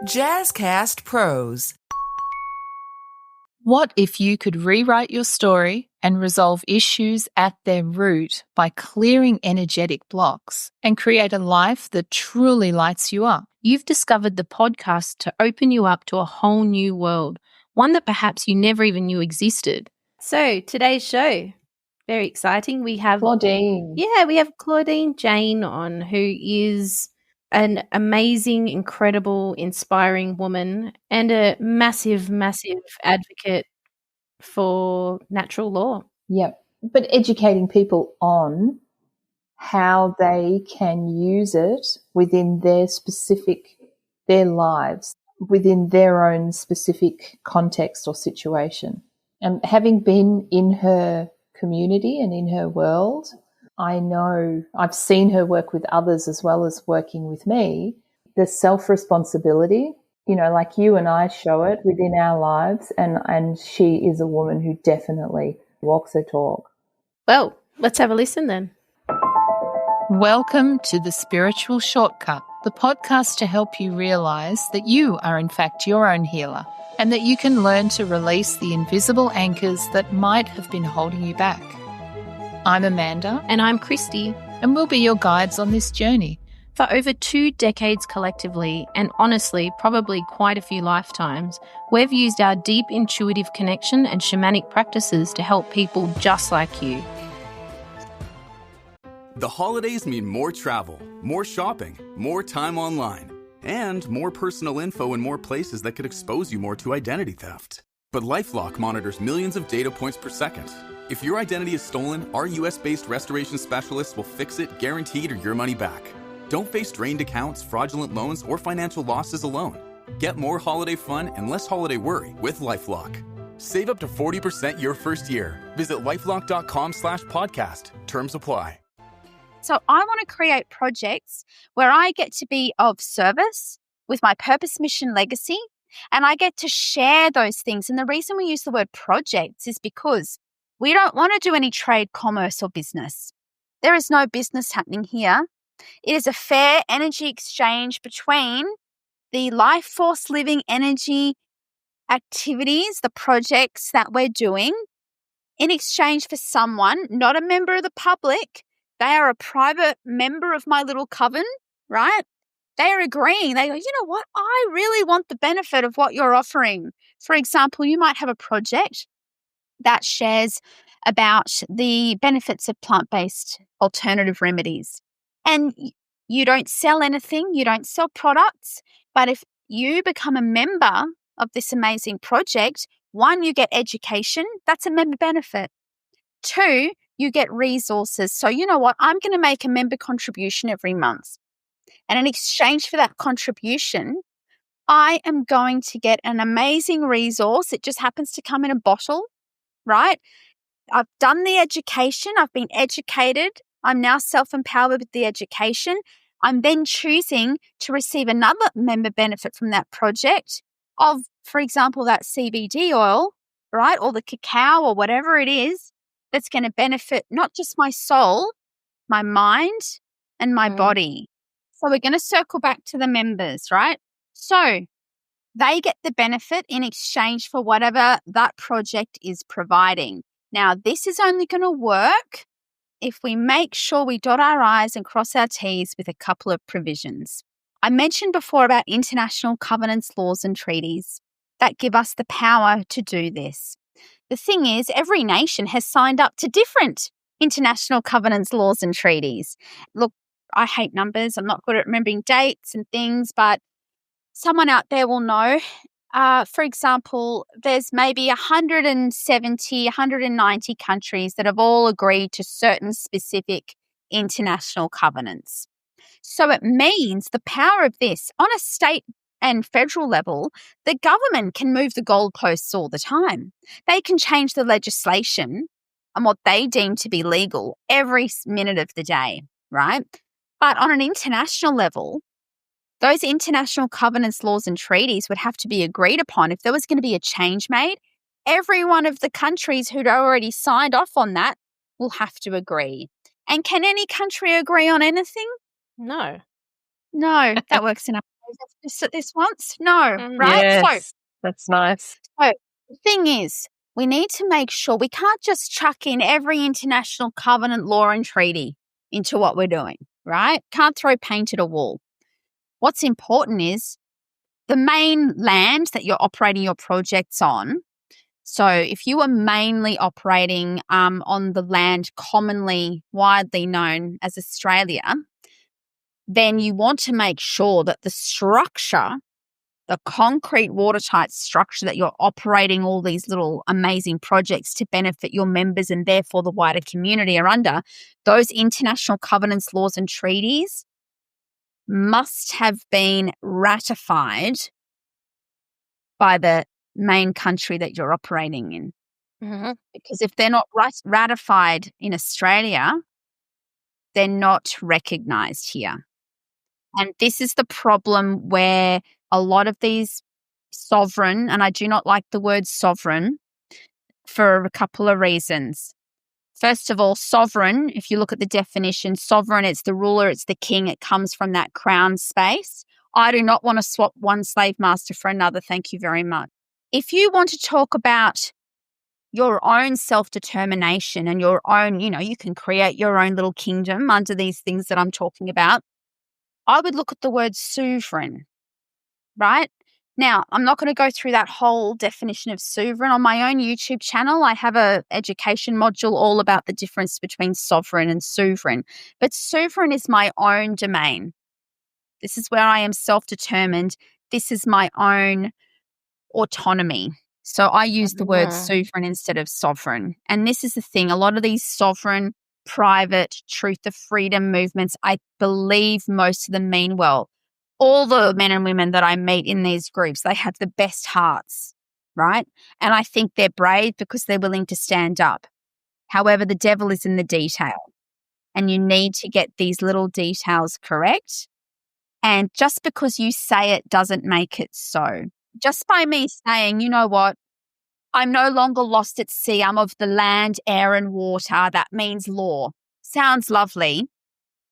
Jazzcast Pros. What if you could rewrite your story and resolve issues at their root by clearing energetic blocks and create a life that truly lights you up? You've discovered the podcast to open you up to a whole new world, one that perhaps you never even knew existed. So today's show, very exciting. We have Claudine. Yeah, we have Claudine Jane on, who is an amazing, incredible, inspiring woman and a massive, massive advocate for natural law. Yep. But educating people on how they can use it within their lives, within their own specific context or situation. And having been in her community and in her world, I know I've seen her work with others as well as working with me. The self-responsibility, like you and I show it within our lives, and she is a woman who definitely walks her talk. Well, let's have a listen then. Welcome to The Spiritual Shortcut, the podcast to help you realize that you are in fact your own healer and that you can learn to release the invisible anchors that might have been holding you back. I'm Amanda. And I'm Kristy. And we'll be your guides on this journey. For over 2 decades collectively, and honestly, probably quite a few lifetimes, we've used our deep intuitive connection and shamanic practices to help people just like you. The holidays mean more travel, more shopping, more time online, and more personal info in more places that could expose you more to identity theft. But LifeLock monitors millions of data points per second. If your identity is stolen, our US-based restoration specialists will fix it, guaranteed, or your money back. Don't face drained accounts, fraudulent loans, or financial losses alone. Get more holiday fun and less holiday worry with LifeLock. Save up to 40% your first year. Visit lifelock.com/podcast. Terms apply. So I want to create projects where I get to be of service with my purpose, mission, legacy, and I get to share those things. And the reason we use the word projects is because we don't want to do any trade, commerce, or business. There is no business happening here. It is a fair energy exchange between the life force living energy activities, the projects that we're doing, in exchange for someone, not a member of the public. They are a private member of my little coven, right? They are agreeing. They go, you know what? I really want the benefit of what you're offering. For example, you might have a project that shares about the benefits of plant-based alternative remedies. And you don't sell anything, you don't sell products, but if you become a member of this amazing project, 1, you get education, that's a member benefit. 2, you get resources. So you know what? I'm going to make a member contribution every month. And in exchange for that contribution, I am going to get an amazing resource. It just happens to come in a bottle, right? I've done the education. I've been educated. I'm now self-empowered with the education. I'm then choosing to receive another member benefit from that project of, for example, that CBD oil, right? Or the cacao or whatever it is that's going to benefit not just my soul, my mind, and my body. So we're going to circle back to the members, right? So they get the benefit in exchange for whatever that project is providing. Now, this is only going to work if we make sure we dot our I's and cross our T's with a couple of provisions. I mentioned before about international covenants, laws, and treaties that give us the power to do this. The thing is, every nation has signed up to different international covenants, laws, and treaties. Look, I hate numbers. I'm not good at remembering dates and things, but someone out there will know. For example, there's maybe 170, 190 countries that have all agreed to certain specific international covenants. So it means the power of this on a state and federal level, the government can move the goalposts all the time. They can change the legislation and what they deem to be legal every minute of the day, right? But on an international level, those international covenants, laws, and treaties would have to be agreed upon. If there was going to be a change made, every one of the countries who'd already signed off on that will have to agree. And can any country agree on anything? No. No, that works in our just at this once? No, right? Yes, that's nice. So the thing is, we need to make sure we can't just chuck in every international covenant, law and treaty into what we're doing, right? Can't throw paint at a wall. What's important is the main land that you're operating your projects on. So if you are mainly operating on the land commonly, widely known as Australia, then you want to make sure that the structure, the concrete watertight structure that you're operating all these little amazing projects to benefit your members and therefore the wider community are under, those international covenants, laws and treaties must have been ratified by the main country that you're operating in. Mm-hmm. Because if they're not ratified in Australia, they're not recognised here. And this is the problem where a lot of these sovereign, and I do not like the word sovereign for a couple of reasons. First of all, sovereign, if you look at the definition, sovereign, it's the ruler, it's the king, it comes from that crown space. I do not want to swap one slave master for another. Thank you very much. If you want to talk about your own self-determination and your own, you can create your own little kingdom under these things that I'm talking about, I would look at the word sovereign, right? Now, I'm not going to go through that whole definition of sovereign. On my own YouTube channel, I have an education module all about the difference between sovereign and sovereign. But sovereign is my own domain. This is where I am self-determined. This is my own autonomy. So I use the word sovereign instead of sovereign. And this is the thing. A lot of these sovereign, private, truth of freedom movements, I believe most of them mean well. All the men and women that I meet in these groups, they have the best hearts, right? And I think they're brave because they're willing to stand up. However, the devil is in the detail. And you need to get these little details correct. And just because you say it doesn't make it so. Just by me saying, you know what, I'm no longer lost at sea. I'm of the land, air, and water. That means law. Sounds lovely,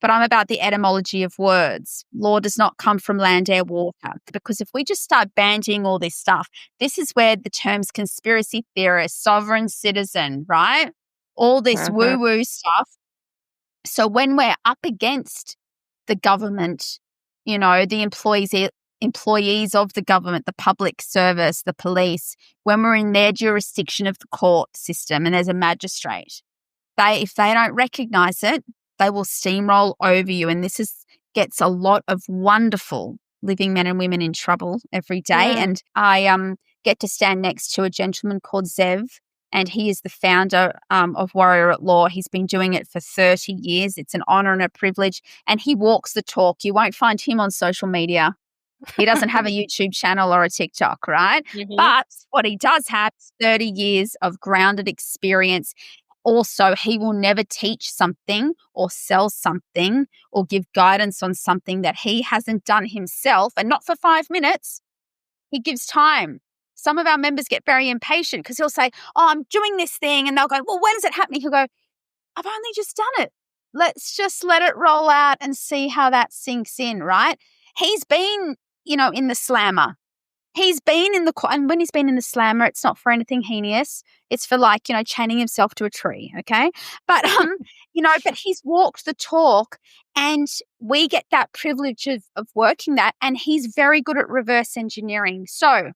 but I'm about the etymology of words. Law does not come from land, air, water. Because if we just start bandying all this stuff, this is where the terms conspiracy theorist, sovereign citizen, right? All this woo-woo stuff. So when we're up against the government, the employees of the government, the public service, the police, when we're in their jurisdiction of the court system and there's a magistrate, if they don't recognise it, they will steamroll over you. And this gets a lot of wonderful living men and women in trouble every day. Yeah. And I get to stand next to a gentleman called Zev, and he is the founder of Warrior at Law. He's been doing it for 30 years. It's an honour and a privilege, and he walks the talk. You won't find him on social media. He doesn't have a YouTube channel or a TikTok, right? Mm-hmm. But what he does have is 30 years of grounded experience. Also, he will never teach something or sell something or give guidance on something that he hasn't done himself, and not for 5 minutes. He gives time. Some of our members get very impatient because he'll say, I'm doing this thing, and they'll go, well, when is it happening? He'll go, I've only just done it. Let's just let it roll out and see how that sinks in, right? He's been, in the slammer. He's been in and when he's been in the slammer, it's not for anything heinous. It's for chaining himself to a tree, okay? But, but he's walked the talk, and we get that privilege of working that, and he's very good at reverse engineering. So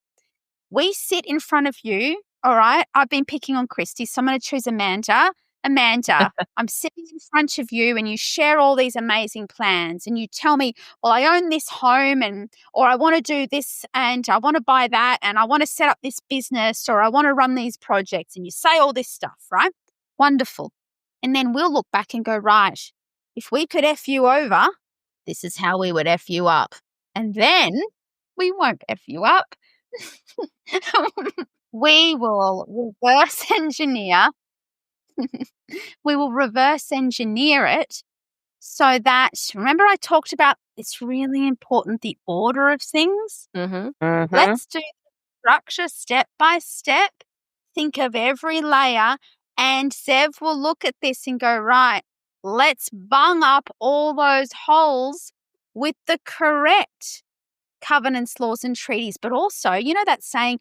we sit in front of you, all right? I've been picking on Kristy, so I'm going to choose Amanda. Amanda, I'm sitting in front of you and you share all these amazing plans and you tell me, well, I own this home or I want to do this and I want to buy that and I want to set up this business or I want to run these projects, and you say all this stuff, right? Wonderful. And then we'll look back and go, right, if we could F you over, this is how we would F you up. And then we won't F you up. We will reverse engineer. We will reverse engineer it so that, remember I talked about it's really important, the order of things. Mm-hmm. Mm-hmm. Let's do the structure step by step. Think of every layer, and Zev will look at this and go, right, let's bung up all those holes with the correct covenants, laws, and treaties, but also, you know, that saying,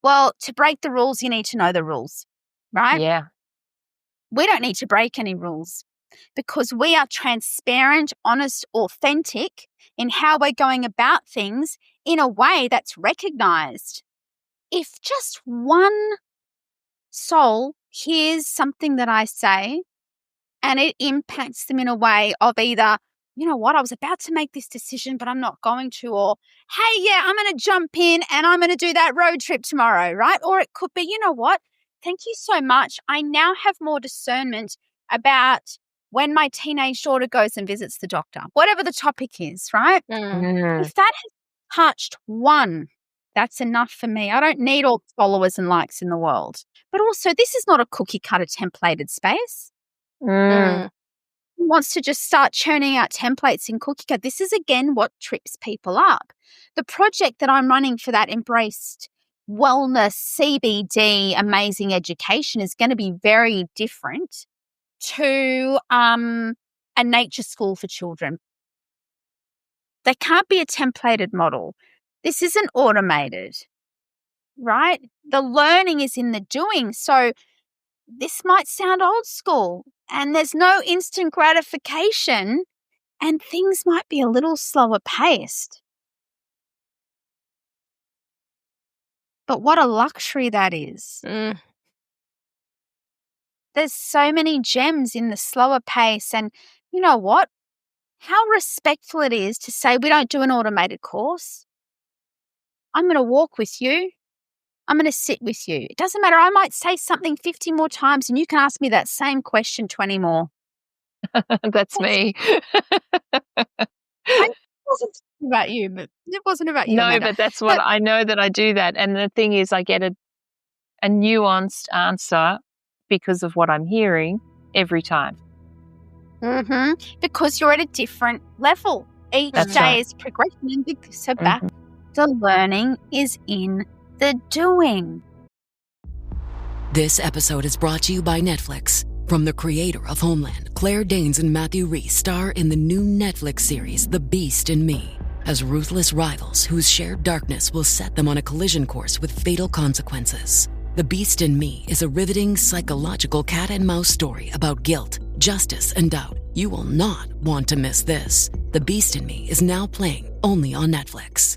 well, to break the rules, you need to know the rules, right? Yeah. We don't need to break any rules because we are transparent, honest, authentic in how we're going about things in a way that's recognized. If just one soul hears something that I say and it impacts them in a way of either, you know what, I was about to make this decision, but I'm not going to, or, hey, yeah, I'm going to jump in and I'm going to do that road trip tomorrow, right? Or it could be, you know what, thank you so much. I now have more discernment about when my teenage daughter goes and visits the doctor, whatever the topic is, right? If that has touched one, that's enough for me. I don't need all the followers and likes in the world. But also, this is not a cookie cutter templated space. Who wants to just start churning out templates in cookie cutter? This is, again, what trips people up. The project that I'm running for that embraced wellness, CBD, amazing education is going to be very different to a nature school for children. They can't be a templated model. This isn't automated, right? The learning is in the doing. So this might sound old school and there's no instant gratification and things might be a little slower paced. But what a luxury that is. There's so many gems in the slower pace. And you know what? How respectful it is to say we don't do an automated course. I'm going to walk with you. I'm going to sit with you. It doesn't matter. I might say something 50 more times and you can ask me that same question 20 more. That's me. It wasn't about you, but it wasn't about you. No, Amanda. but that's what I know that I do that. And the thing is, I get a nuanced answer because of what I'm hearing every time. Because you're at a different level. Each That's day right. is progression. And so back, the learning is in the doing. This episode is brought to you by Netflix. From the creator of Homeland, Claire Danes and Matthew Rhys star in the new Netflix series The Beast in Me, as ruthless rivals whose shared darkness will set them on a collision course with fatal consequences. The Beast in Me is a riveting psychological cat and mouse story about guilt, justice, and doubt. You will not want to miss this. The Beast in Me is now playing only on Netflix.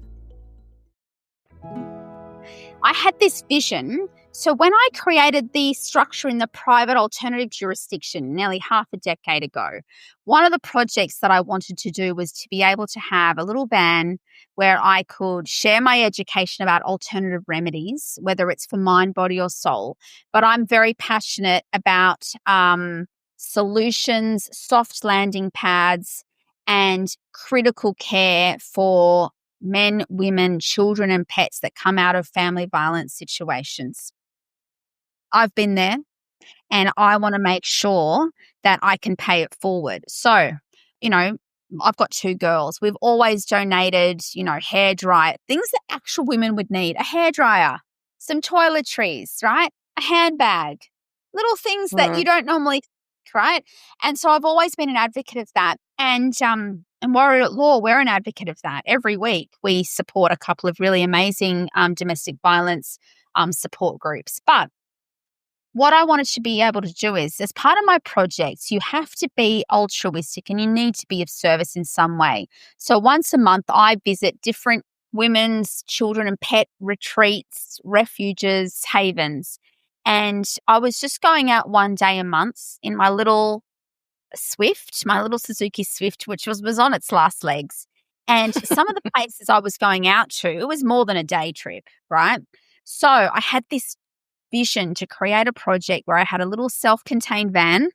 I had this vision. So when I created the structure in the private alternative jurisdiction nearly half a decade ago, one of the projects that I wanted to do was to be able to have a little van where I could share my education about alternative remedies, whether it's for mind, body, or soul. But I'm very passionate about solutions, soft landing pads, and critical care for men, women, children, and pets that come out of family violence situations. I've been there and I want to make sure that I can pay it forward. So, you know, I've got 2 girls. We've always donated, you know, hairdryer, things that actual women would need, a hairdryer, some toiletries, right? A handbag, little things that you don't normally, right? And so I've always been an advocate of that. And Warrior at Law, we're an advocate of that. Every week we support a couple of really amazing domestic violence support groups. But what I wanted to be able to do is, as part of my projects, you have to be altruistic and you need to be of service in some way. So once a month, I visit different women's, children and pet retreats, refuges, havens. And I was just going out one day a month in my little Swift, my little Suzuki Swift, which was on its last legs. And some of the places I was going out to, it was more than a day trip, right? So I had this vision to create a project where I had a little self-contained van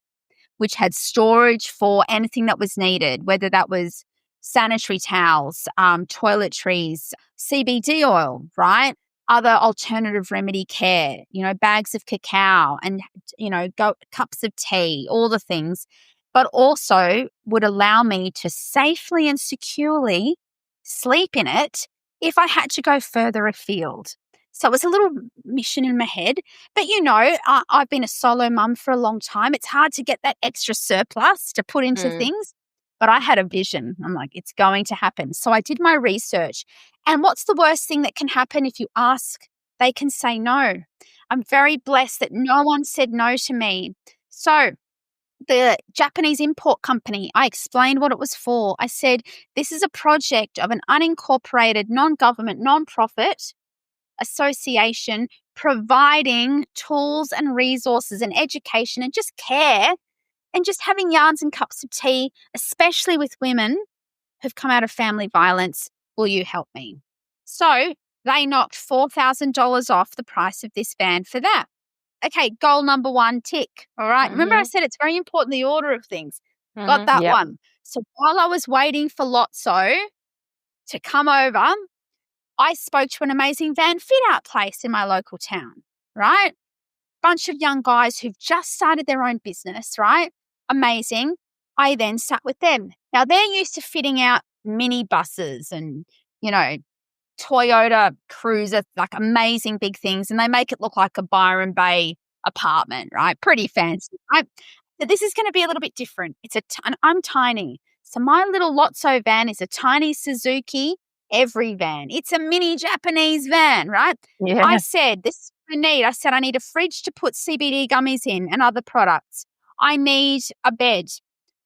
which had storage for anything that was needed, whether that was sanitary towels, toiletries, CBD oil, right? Other alternative remedy care, you know, bags of cacao and, you know, cups of tea, all the things, but also would allow me to safely and securely sleep in it if I had to go further afield. So it was a little mission in my head. But, you know, I've been a solo mum for a long time. It's hard to get that extra surplus to put into things. But I had a vision. I'm like, it's going to happen. So I did my research. And what's the worst thing that can happen if you ask? They can say no. I'm very blessed that no one said no to me. So the Japanese import company, I explained what it was for. I said, this is a project of an unincorporated, non-government, non-profit association providing tools and resources and education and just care and just having yarns and cups of tea, especially with women who've come out of family violence. Will you help me? So they knocked $4,000 off the price of this van for that. Okay, goal number 1, tick. All right. Remember I said it's very important, the order of things. Got that one. So while I was waiting for Lotso to come over, I spoke to an amazing van fit-out place in my local town, right? Bunch of young guys who've just started their own business, right? Amazing. I then sat with them. Now, they're used to fitting out minibuses and, Toyota Cruiser, like amazing big things, and they make it look like a Byron Bay apartment, right? Pretty fancy, right? But this is going to be a little bit different. I'm tiny. So my little Lotso van is a tiny Suzuki every van. It's a mini Japanese van, right? Yeah. I said, this is what I need. I said, I need a fridge to put CBD gummies in and other products. I need a bed.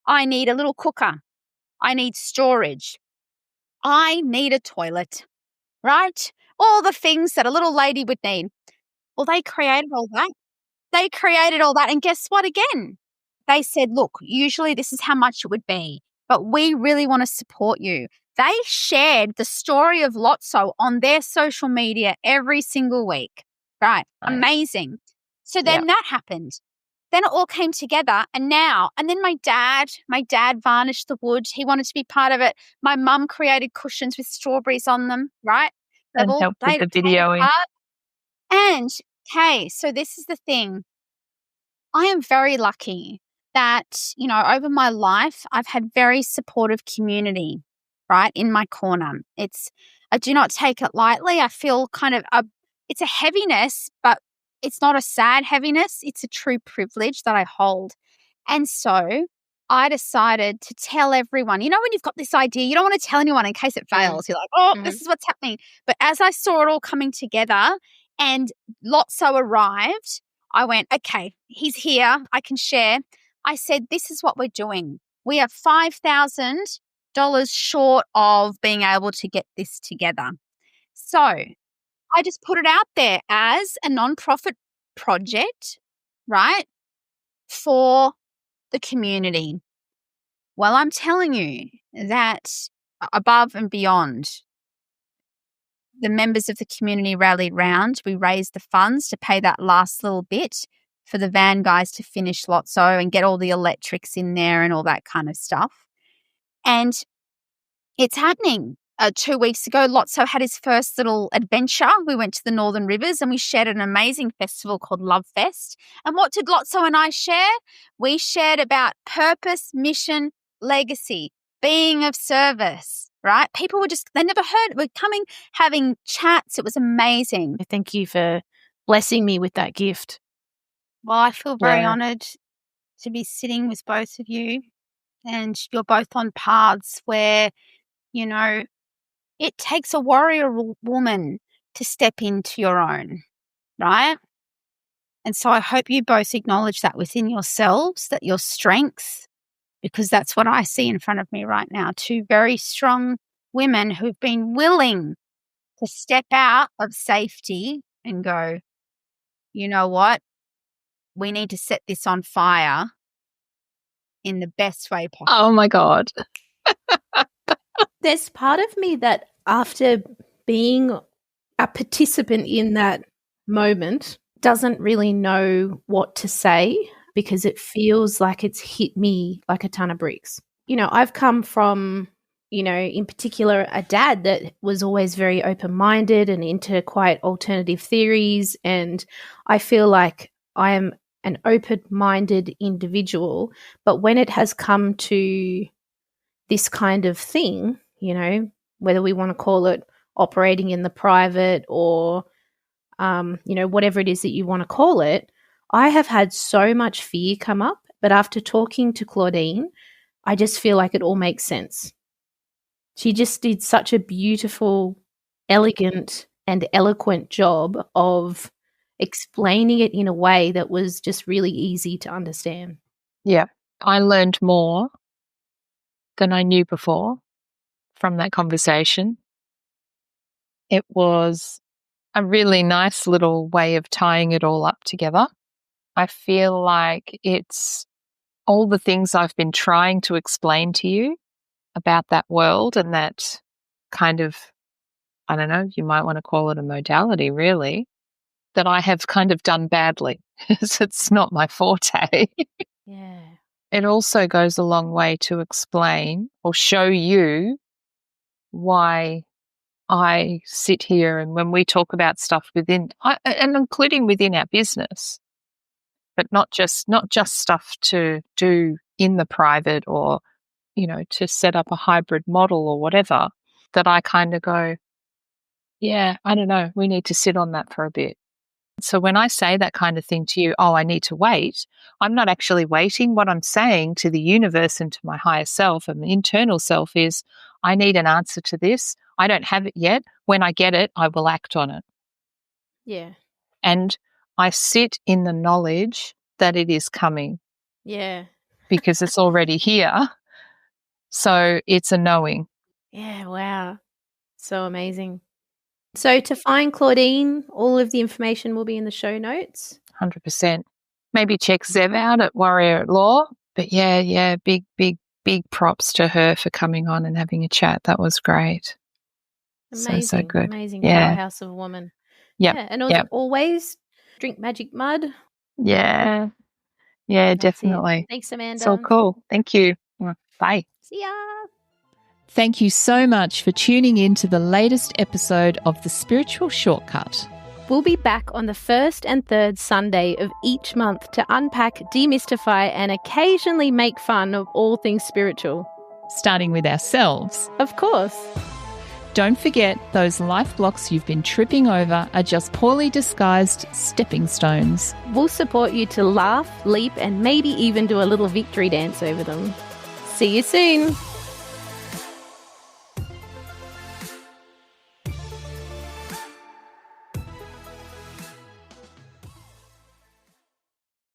I need a little cooker. I need storage. I need a toilet, right? All the things that a little lady would need. Well, they created all that. And guess what again? They said, look, usually this is how much it would be, but we really want to support you. They shared the story of Lotso on their social media every single week. Right. Nice. Amazing. So then that happened. Then it all came together and then my dad varnished the wood. He wanted to be part of it. My mum created cushions with strawberries on them, right? And helped with the videoing. And, okay, so this is the thing. I am very lucky that, over my life, I've had very supportive community, right, in my corner. I do not take it lightly. I feel kind of it's a heaviness, but it's not a sad heaviness. It's a true privilege that I hold. And so I decided to tell everyone, when you've got this idea, you don't want to tell anyone in case it fails. You're like, this is what's happening. But as I saw it all coming together and Lotso arrived, I went, okay, he's here. I can share. I said, this is what we're doing. We are $5,000 short of being able to get this together. So I just put it out there as a nonprofit project, right, for the community. Well, I'm telling you that above and beyond, the members of the community rallied round. We raised the funds to pay that last little bit for the van guys to finish Lotso and get all the electrics in there and all that kind of stuff. And it's happening. 2 weeks ago, Lotso had his first little adventure. We went to the Northern Rivers and we shared an amazing festival called Love Fest. And what did Lotso and I share? We shared about purpose, mission, legacy, being of service, right? People were they never heard. We're coming, having chats. It was amazing. Thank you for blessing me with that gift. Well, I feel very honoured to be sitting with both of you, and you're both on paths where, it takes a warrior woman to step into your own, right? And so I hope you both acknowledge that within yourselves, that your strengths, because that's what I see in front of me right now. 2 very strong women who've been willing to step out of safety and go, you know what? We need to set this on fire in the best way possible. Oh, my God. There's part of me that after being a participant in that moment doesn't really know what to say because it feels like it's hit me like a ton of bricks. I've come from, in particular, a dad that was always very open-minded and into quite alternative theories, and I feel like I am an open-minded individual, but when it has come to this kind of thing, whether we want to call it operating in the private or, whatever it is that you want to call it, I have had so much fear come up. But after talking to Claudine, I just feel like it all makes sense. She just did such a beautiful, elegant, and eloquent job of explaining it in a way that was just really easy to understand. Yeah. I learned more than I knew before from that conversation. It was a really nice little way of tying it all up together. I feel like it's all the things I've been trying to explain to you about that world and that kind of, I don't know, you might want to call it a modality, really, that I have kind of done badly. It's not my forte. Yeah. It also goes a long way to explain or show you why I sit here and when we talk about stuff within, and including within our business, but not just stuff to do in the private or, you know, to set up a hybrid model or whatever, that I kind of go, yeah, I don't know, we need to sit on that for a bit. So when I say that kind of thing to you, oh, I need to wait, I'm not actually waiting. What I'm saying to the universe and to my higher self and the internal self is, I need an answer to this. I don't have it yet. When I get it, I will act on it. Yeah. And I sit in the knowledge that it is coming. Yeah. Because it's already here. So it's a knowing. Yeah, wow. So amazing. So to find Claudine, all of the information will be in the show notes. 100%. Maybe check Zev out at Warrior at Law. But yeah, big props to her for coming on and having a chat. That was great. Amazing, so good. Amazing powerhouse of a woman. Yep. Yeah, and as always, drink magic mud. Yeah, That's definitely. it. Thanks, Amanda. So cool. Thank you. Bye. See ya. Thank you so much for tuning in to the latest episode of The Spiritual Shortcut. We'll be back on the first and third Sunday of each month to unpack, demystify, and occasionally make fun of all things spiritual. Starting with ourselves. Of course. Don't forget, those life blocks you've been tripping over are just poorly disguised stepping stones. We'll support you to laugh, leap, and maybe even do a little victory dance over them. See you soon.